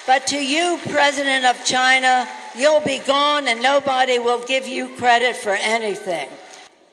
But to you, President of China, you'll be gone and nobody will give you credit for anything.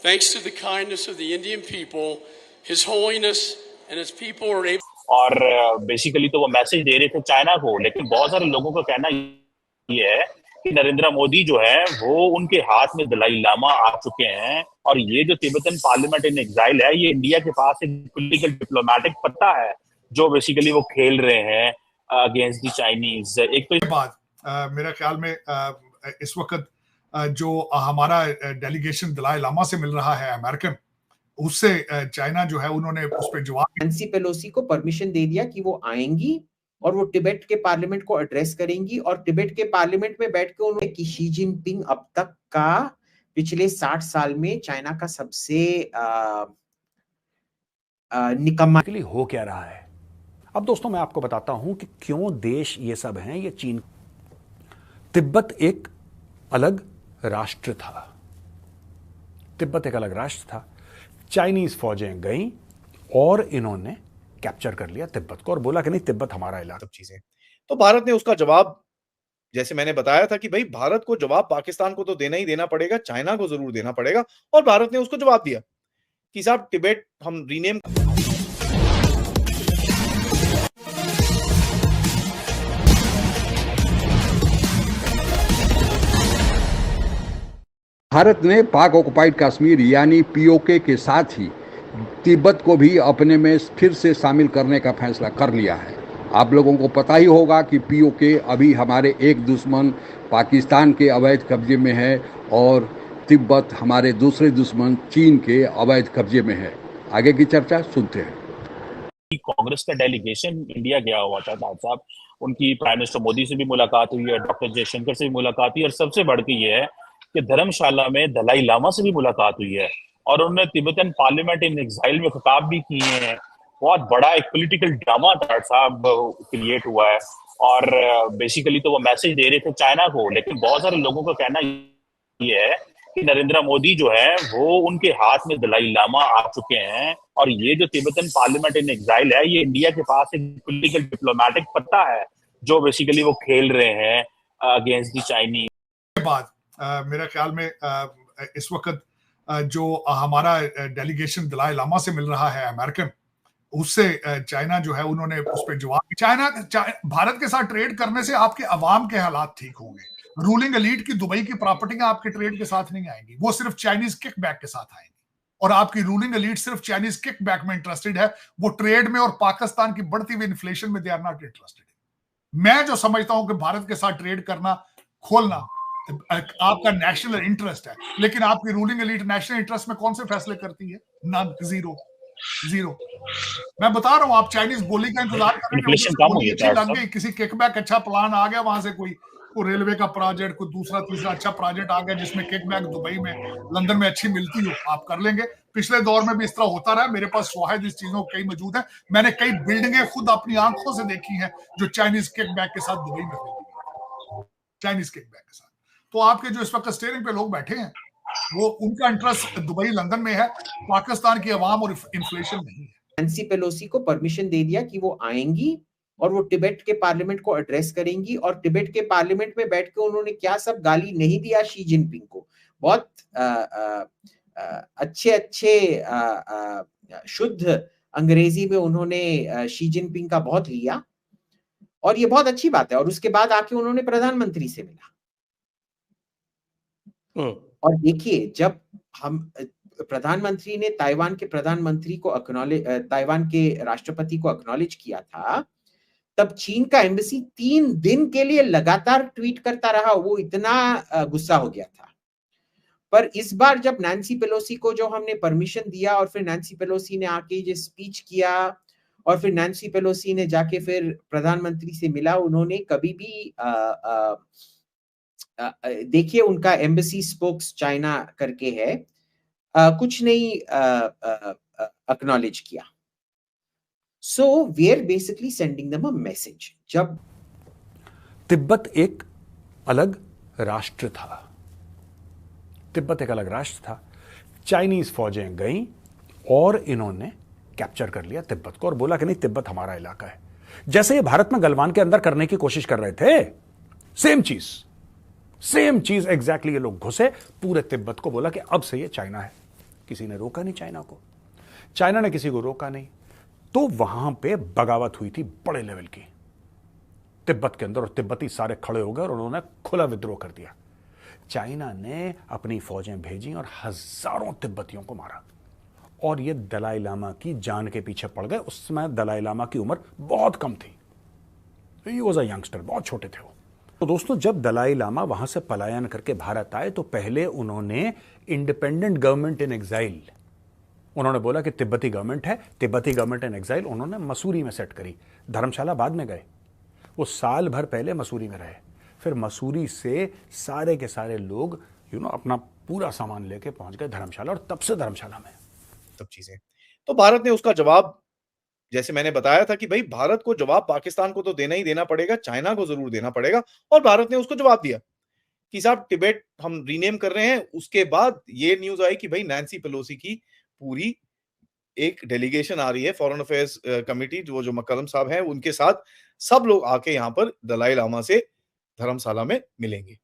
Thanks to the kindness of the Indian people, His Holiness and his people were able. और basically तो वो message दे रहे थे China को, लेकिन बहुत सारे लोगों का कहना ये है कि नरेंद्र मोदी जो है वो उनके हाथ में दलाई लामा आ चुके हैं, और ये जो तिब्बतन पार्लियामेंट इन एग्जाइल है, ये इंडिया के पास एक पॉलिटिकल डिप्लोमेटिक पत्ता है जो बेसिकली वो खेल रहे हैं अगेंस्ट द चाइनीज। एक तो बाद मेरा ख्याल में इस वक्त जो हमारा डेलीगेशन दलाई लामा से मिल रहा है अमेरिकन, उससे चाइना जो है उन्होंने उस पर जवाब। नैंसी पेलोसी को परमिशन दे दिया कि वो आएंगी और वो तिब्बत के पार्लियामेंट को एड्रेस करेंगी, और तिब्बत के पार्लियामेंट में बैठ के उन्होंने कि शी जिनपिंग अब तक का पिछले 60 साल में चाइना का सबसे निकम्मा हो क्या रहा है। अब दोस्तों मैं आपको बताता हूं कि क्यों देश ये सब हैं। ये चीन, तिब्बत एक अलग राष्ट्र था, तिब्बत एक अलग राष्ट्र था। चाइनीज फौजें गईं और इन्होंने कैप्चर कर लिया तिब्बत को और बोला कि नहीं, तिब्बत हमारा इलाका। सब चीजें तो भारत ने उसका जवाब, जैसे मैंने बताया था कि भाई भारत को जवाब पाकिस्तान को तो देना ही देना पड़ेगा, चाइना को जरूर देना पड़ेगा, और भारत ने उसको जवाब दिया कि साहब तिब्बत हम रीनेम। भारत ने पाक ऑक्युपाइड कश्मीर यानी पीओके के साथ ही तिब्बत को भी अपने में फिर से शामिल करने का फैसला कर लिया है। आप लोगों को पता ही होगा कि पीओके अभी हमारे एक दुश्मन पाकिस्तान के अवैध कब्जे में है और तिब्बत हमारे दूसरे दुश्मन चीन के अवैध कब्जे में है। आगे की चर्चा सुनते हैं। कांग्रेस का डेलीगेशन इंडिया गया हुआ था साहब, उनकी प्राइम मिनिस्टर मोदी से भी मुलाकात हुई है, डॉक्टर जयशंकर से भी मुलाकात हुई, और सबसे बढ़ के ये है कि धर्मशाला में दलाई लामा से भी मुलाकात हुई है और उन्होंने तिब्बतन पार्लियामेंट इन एग्जाइल में खिताब भी किए हैं। बहुत बड़ा एक पॉलिटिकल ड्रामा था साहब क्रिएट हुआ है, और बेसिकली तो वो मैसेज दे रहे थे चाइना को, लेकिन बहुत सारे लोगों का कहना ये है कि नरेंद्र मोदी जो है वो उनके हाथ में दलाई लामा आ चुके हैं, और ये जो तिब्बतन पार्लियामेंट इन एग्जाइल है, ये इंडिया के पास एक पॉलिटिकल डिप्लोमेटिक पत्ता है जो बेसिकली वो खेल रहे हैं अगेंस्ट द चाइनीज। बाद मेरा ख्याल में इस वक्त जो हमारा डेलीगेशन दलाई लामा से मिल रहा है अमेरिकन, उससे चाइना जो है उन्होंने उस पर जवाब। चाइना भारत के साथ ट्रेड करने से आपके अवाम के हालात ठीक होंगे। रूलिंग एलीट की दुबई की प्रॉपर्टियां आपके ट्रेड के साथ नहीं आएंगी, वो सिर्फ चाइनीज किकबैक के साथ आएंगी, और आपकी रूलिंग एलीट सिर्फ चाइनीज किकबैक में इंटरेस्टेड है। वो ट्रेड में और पाकिस्तान की बढ़ती हुई इन्फ्लेशन में दे आर नॉट इंटरेस्टेड। मैं जो समझता हूं कि भारत के साथ ट्रेड करना, खोलना आपका नेशनल इंटरेस्ट है, लेकिन आपकी रूलिंग एलीट नेशनल इंटरेस्ट में कौन से फैसले करती है? None, zero. मैं बता रहा हूं, आप चाइनीज बोली का इंतजार कर रहे हैं, किसी किकबैक अच्छा प्लान आ गया वहां से, कोई रेलवे का प्रोजेक्ट, कोई दूसरा तीसरा अच्छा प्रोजेक्ट आ गया जिसमें किकबैक दुबई में, लंदन में अच्छी मिलती हो, आप कर लेंगे। पिछले दौर में भी इस तरह होता रहा, मेरे पास शवाहिद इस चीजों कई मौजूद है। मैंने कई बिल्डिंगें खुद अपनी आंखों से देखी हैं जो चाइनीज किकबैक के साथ दुबई में खरीदी, चाइनीज किकबैक के साथ। तो आपके जो इस वक्त स्टीयरिंग पे लोग बैठे हैं, वो उनका इंटरेस्ट दुबई लंदन में है, पाकिस्तान की आवाम और इन्फ्लेशन नहीं है। नैंसी पेलोसी को परमिशन दे दिया कि वो आएंगी और वो तिब्बत के पार्लियामेंट को एड्रेस करेंगी, और तिब्बत के पार्लियामेंट में बैठ के उन्होंने क्या सब गाली नहीं दिया शी जिनपिंग को। बहुत अच्छे शुद्ध अंग्रेजी में उन्होंने शी जिनपिंग का बहुत लिया, और ये बहुत अच्छी बात है। और उसके बाद आके उन्होंने प्रधानमंत्री से मिला, और देखिए जब हम प्रधानमंत्री ने ताइवान के प्रधानमंत्री को ताइवान के राष्ट्रपति को एक्नॉलेज किया था, तब चीन का एम्बेसी 3 दिन के लिए लगातार ट्वीट करता रहा, वो इतना गुस्सा हो गया था। पर इस बार जब नैंसी पेलोसी को जो हमने परमिशन दिया, और फिर नैंसी पेलोसी ने आके जो स्पीच किया, और फिर नैंसी पेलोसी ने जाके फिर प्रधानमंत्री से मिला, उन्होंने कभी भी देखिए उनका एम्बेसी स्पोक्स चाइना करके है, कुछ नहीं एक्नॉलेज किया। So we are basically sending them a message. जब तिब्बत एक अलग राष्ट्र था, तिब्बत एक अलग राष्ट्र था, चाइनीज फौजें गईं और इन्होंने कैप्चर कर लिया तिब्बत को और बोला कि नहीं, तिब्बत हमारा इलाका है। जैसे ये भारत में गलवान के अंदर करने की कोशिश कर रहे थे, सेम चीज एग्जैक्टली ये लोग घुसे, पूरे तिब्बत को बोला कि अब से ये चाइना है। किसी ने रोका नहीं चाइना को, चाइना ने किसी को रोका नहीं। तो वहां पे बगावत हुई थी बड़े लेवल की तिब्बत के अंदर, और तिब्बती सारे खड़े हो गए और उन्होंने खुला विद्रोह कर दिया। चाइना ने अपनी फौजें भेजी और हजारों तिब्बतियों को मारा, और ये दलाई लामा की जान के पीछे पड़ गए। उस समय दलाई लामा की उम्र बहुत कम थी, ही वाज अ यंगस्टर, बहुत छोटे थे वो। तो दोस्तों, जब दलाई लामा वहां से पलायन करके भारत आए तो पहले उन्होंने इंडिपेंडेंट गवर्नमेंट इन एग्जाइल, उन्होंने बोला कि तिब्बती गवर्नमेंट है, तिब्बती गवर्नमेंट इन एग्जाइल उन्होंने मसूरी में सेट करी। धर्मशाला बाद में गए, वो साल भर पहले मसूरी में रहे, फिर मसूरी से सारे के सारे लोग अपना पूरा सामान लेके पहुंच गए धर्मशाला, और तब से धर्मशाला में सब चीजें। तो भारत ने उसका जवाब, जैसे मैंने बताया था कि भाई भारत को जवाब पाकिस्तान को तो देना ही देना पड़ेगा, चाइना को जरूर देना पड़ेगा, और भारत ने उसको जवाब दिया कि साहब टिबेट हम रीनेम कर रहे हैं। उसके बाद ये न्यूज आई कि भाई नैन्सी पेलोसी की पूरी एक डेलीगेशन आ रही है, फॉरेन अफेयर्स कमेटी, जो मक्कलम साहब हैं, उनके साथ सब लोग आके यहाँ पर दलाई लामा से धर्मशाला में मिलेंगे।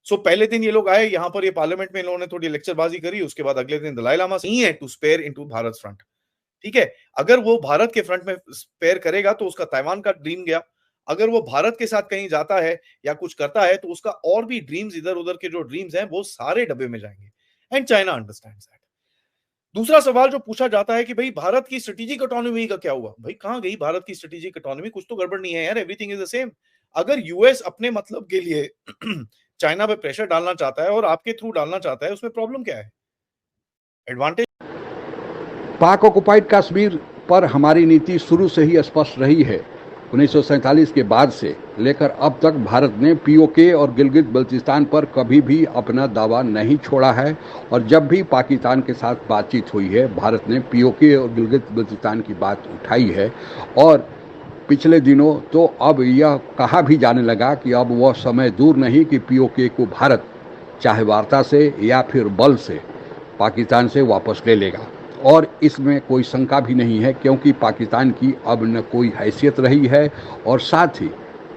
सो पहले दिन ये लोग आए यहाँ पर, ये पार्लियामेंट में इन्होंने थोड़ी लेक्चरबाजी करी, उसके बाद अगले दिन दलाई लामा नहीं है to spare into Bharat front. ठीक है, अगर वो भारत के फ्रंट में स्पेयर करेगा तो उसका ताइवान का ड्रीम गया। अगर वो भारत के साथ कहीं जाता है या कुछ करता है तो उसका और भी ड्रीम्स, इधर उधर के जो ड्रीम्स हैं वो सारे डब्बे में जाएंगे, एंड चाइना अंडरस्टैंड्स दैट। दूसरा सवाल जो पूछा जाता है कि भाई भारत की स्ट्रेटेजिक ऑटोनॉमी का क्या हुआ? भाई कहां गई भारत की स्ट्रेटेजिक ऑटोनॉमी? कुछ तो गड़बड़ नहीं है यार, एवरीथिंग इज द सेम। अगर यूएस अपने मतलब के लिए चाइना पे प्रेशर डालना चाहता है और आपके थ्रू डालना चाहता है, उसमें प्रॉब्लम क्या है? एडवांटेज। पाक ऑक्युपाइड कश्मीर पर हमारी नीति शुरू से ही स्पष्ट रही है। 1947 के बाद से लेकर अब तक भारत ने पीओके और गिलगित बल्तिस्तान पर कभी भी अपना दावा नहीं छोड़ा है, और जब भी पाकिस्तान के साथ बातचीत हुई है भारत ने पीओके और गिलगित बल्तिस्तान की बात उठाई है। और पिछले दिनों तो अब यह कहा भी जाने लगा कि अब वह समय दूर नहीं कि पीओके को भारत चाहे वार्ता से या फिर बल से पाकिस्तान से वापस ले लेगा, और इसमें कोई शंका भी नहीं है, क्योंकि पाकिस्तान की अब न कोई हैसियत रही है, और साथ ही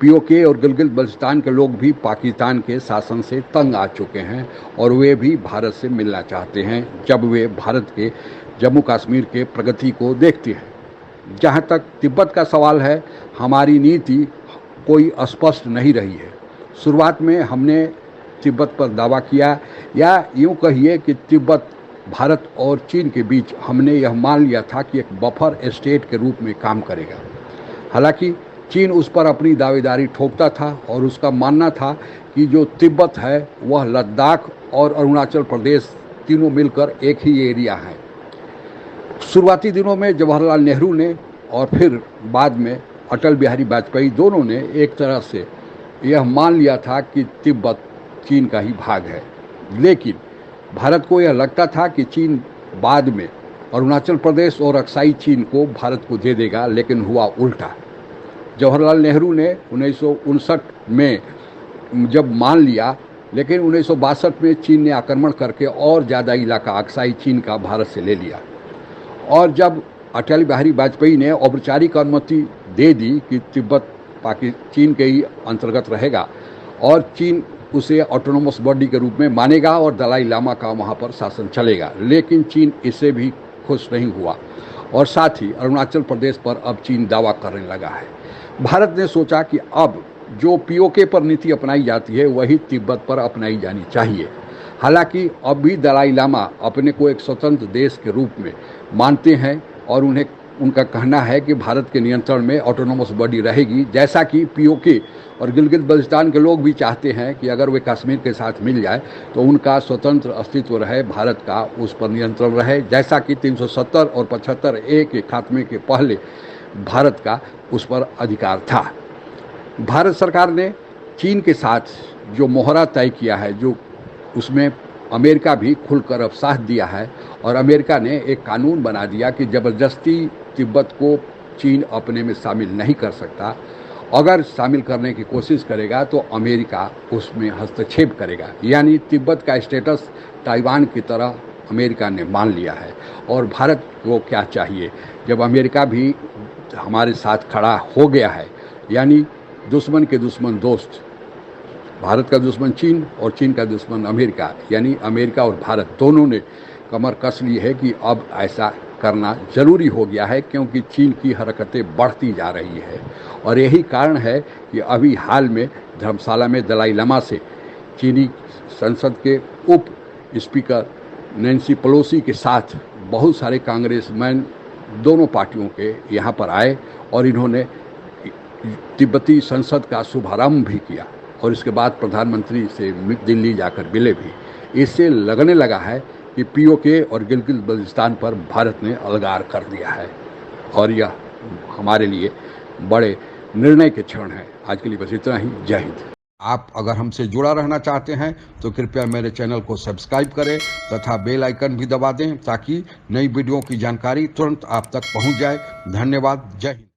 पीओके और गिलगित बल्तिस्तान के लोग भी पाकिस्तान के शासन से तंग आ चुके हैं, और वे भी भारत से मिलना चाहते हैं जब वे भारत के जम्मू कश्मीर के प्रगति को देखते हैं। जहाँ तक तिब्बत का सवाल है, हमारी नीति कोई स्पष्ट नहीं रही है। शुरुआत में हमने तिब्बत पर दावा किया, या यूँ कहिए कि तिब्बत भारत और चीन के बीच हमने यह मान लिया था कि एक बफर स्टेट के रूप में काम करेगा। हालांकि चीन उस पर अपनी दावेदारी ठोकता था, और उसका मानना था कि जो तिब्बत है वह लद्दाख और अरुणाचल प्रदेश तीनों मिलकर एक ही एरिया है। शुरुआती दिनों में जवाहरलाल नेहरू ने और फिर बाद में अटल बिहारी वाजपेयी दोनों ने एक तरह से यह मान लिया था कि तिब्बत चीन का ही भाग है, लेकिन भारत को यह लगता था कि चीन बाद में अरुणाचल प्रदेश और अक्साई चीन को भारत को दे देगा, लेकिन हुआ उल्टा। जवाहरलाल नेहरू ने 1959 में जब मान लिया, लेकिन 1962 में चीन ने आक्रमण करके और ज़्यादा इलाका अक्साई चीन का भारत से ले लिया। और जब अटल बिहारी वाजपेयी ने औपचारिक अनुमति दे दी कि तिब्बत चीन के ही अंतर्गत रहेगा और चीन उसे ऑटोनोमस बॉडी के रूप में मानेगा और दलाई लामा का वहाँ पर शासन चलेगा, लेकिन चीन इससे भी खुश नहीं हुआ, और साथ ही अरुणाचल प्रदेश पर अब चीन दावा करने लगा है। भारत ने सोचा कि अब जो पीओके पर नीति अपनाई जाती है वही तिब्बत पर अपनाई जानी चाहिए। हालांकि अब भी दलाई लामा अपने को एक स्वतंत्र देश के रूप में मानते हैं, और उनका कहना है कि भारत के नियंत्रण में ऑटोनोमस बॉडी रहेगी, जैसा कि पीओके और गिलगित बल्तिस्तान के लोग भी चाहते हैं कि अगर वे कश्मीर के साथ मिल जाए तो उनका स्वतंत्र अस्तित्व रहे, भारत का उस पर नियंत्रण रहे, जैसा कि 370 और 75A के खात्मे के पहले भारत का उस पर अधिकार था। भारत सरकार ने चीन के साथ जो मोहरा तय किया है, जो उसमें अमेरिका भी खुलकर अब साथ दिया है, और अमेरिका ने एक कानून बना दिया कि ज़बरदस्ती तिब्बत को चीन अपने में शामिल नहीं कर सकता। अगर शामिल करने की कोशिश करेगा तो अमेरिका उसमें हस्तक्षेप करेगा, यानी तिब्बत का स्टेटस ताइवान की तरह अमेरिका ने मान लिया है। और भारत को क्या चाहिए? जब अमेरिका भी हमारे साथ खड़ा हो गया है, यानी दुश्मन के दुश्मन दोस्त, भारत का दुश्मन चीन और चीन का दुश्मन अमेरिका, यानी अमेरिका और भारत दोनों ने कमर कस ली है कि अब ऐसा करना जरूरी हो गया है, क्योंकि चीन की हरकतें बढ़ती जा रही है। और यही कारण है कि अभी हाल में धर्मशाला में दलाई लामा से चीनी संसद के उप स्पीकर नैन्सी पेलोसी के साथ बहुत सारे कांग्रेसमैन दोनों पार्टियों के यहाँ पर आए और इन्होंने तिब्बती संसद का शुभारंभ भी किया और इसके बाद प्रधानमंत्री से दिल्ली जाकर मिले भी। इससे लगने लगा है कि पीओके और गिलगित बल्तिस्तान पर भारत ने अलगार कर दिया है और यह हमारे लिए बड़े निर्णय के क्षण है। आज के लिए बस इतना ही। जय हिंद। आप अगर हमसे जुड़ा रहना चाहते हैं तो कृपया मेरे चैनल को सब्सक्राइब करें तथा बेल आइकन भी दबा दें ताकि नई वीडियो की जानकारी तुरंत आप तक पहुंच जाए। धन्यवाद। जय हिंद।